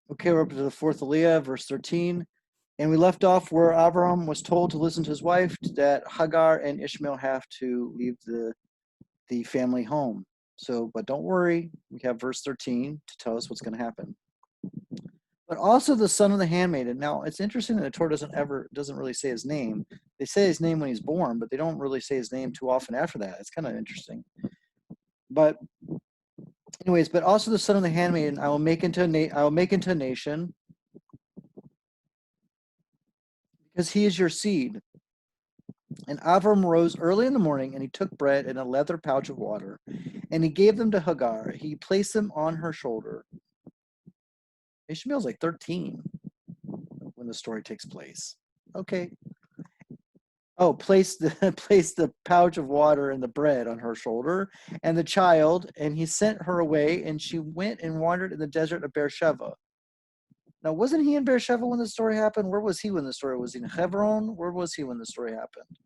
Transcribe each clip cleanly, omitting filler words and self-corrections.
Okay, we're up to the fourth aliyah, verse 13. And we left off where Abraham was told to listen to his wife, that Hagar and Ishmael have to leave the family home. So, but don't worry, we have verse 13 to tell us what's going to happen. But also the son of the handmaiden. Now, it's interesting that the Torah doesn't really say his name. They say his name when he's born, but they don't really say his name too often after that. It's kind of interesting. But anyways, but also the son of the handmaiden, I will make into a nation, because he is your seed. And Avram rose early in the morning, and he took bread and a leather pouch of water, and he gave them to Hagar. He placed them on her shoulder. Ishmael's like 13 when the story takes place. Okay. Oh, place the pouch of water and the bread on her shoulder, and the child, and he sent her away, and she went and wandered in the desert of Beersheba. Now, wasn't he in Beersheba when the story happened? Where was he when the story was in Hebron? Where was he when the story happened?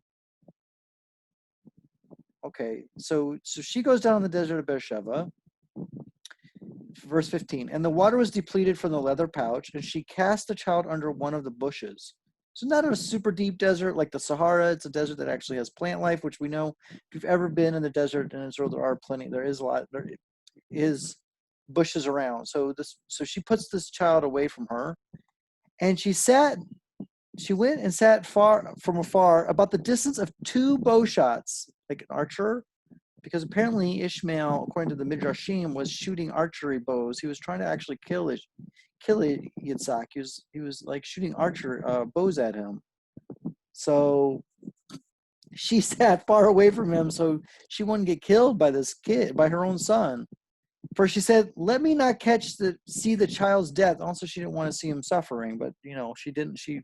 Okay, so she goes down in the desert of Beersheba. Verse 15, and the water was depleted from the leather pouch, and she cast the child under one of the bushes. So not a super deep desert like the Sahara. It's a desert that actually has plant life, which we know if you've ever been in the desert in Israel, there is bushes around. So she puts this child away from her, and she went and sat far from afar, about the distance of 2 bow shots, like an archer, because apparently Ishmael, according to the Midrashim, was shooting archery bows. He was trying to actually kill Yitzhak. He was like shooting bows at him. So she sat far away from him so she wouldn't get killed by this kid, by her own son. For she said, "Let me not see the child's death." Also, she didn't want to see him suffering, but she didn't. She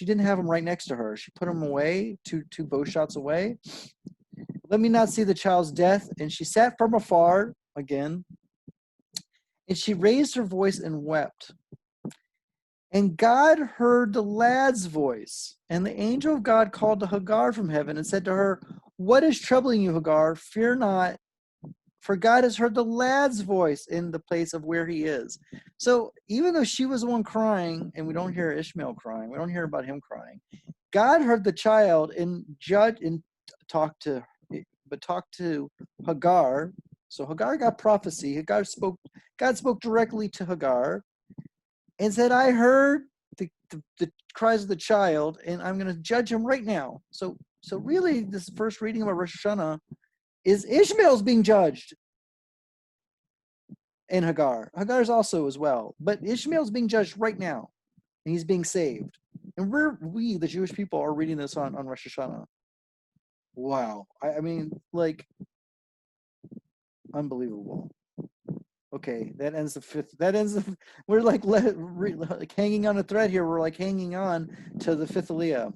didn't have him right next to her. She put him away, two bow shots away. Let me not see the child's death. And she sat from afar again, and she raised her voice and wept. And God heard the lad's voice, and the angel of God called to Hagar from heaven and said to her, "What is troubling you, Hagar? Fear not, for God has heard the lad's voice in the place of where he is." So even though she was the one crying, and we don't hear Ishmael crying, we don't hear about him crying, God heard the child and talked to Hagar. So Hagar got prophecy. God spoke directly to Hagar and said, "I heard the cries of the child, and I'm going to judge him right now." So really, this first reading of Rosh Hashana is Ishmael's being judged in Hagar. Hagar's also as well, but Ishmael's being judged right now, and he's being saved. And we, the Jewish people, are reading this on Rosh Hashanah. Wow. I mean, like, unbelievable. Okay, that ends the fifth. We're like hanging on a thread here. We're like hanging on to the fifth aliyah.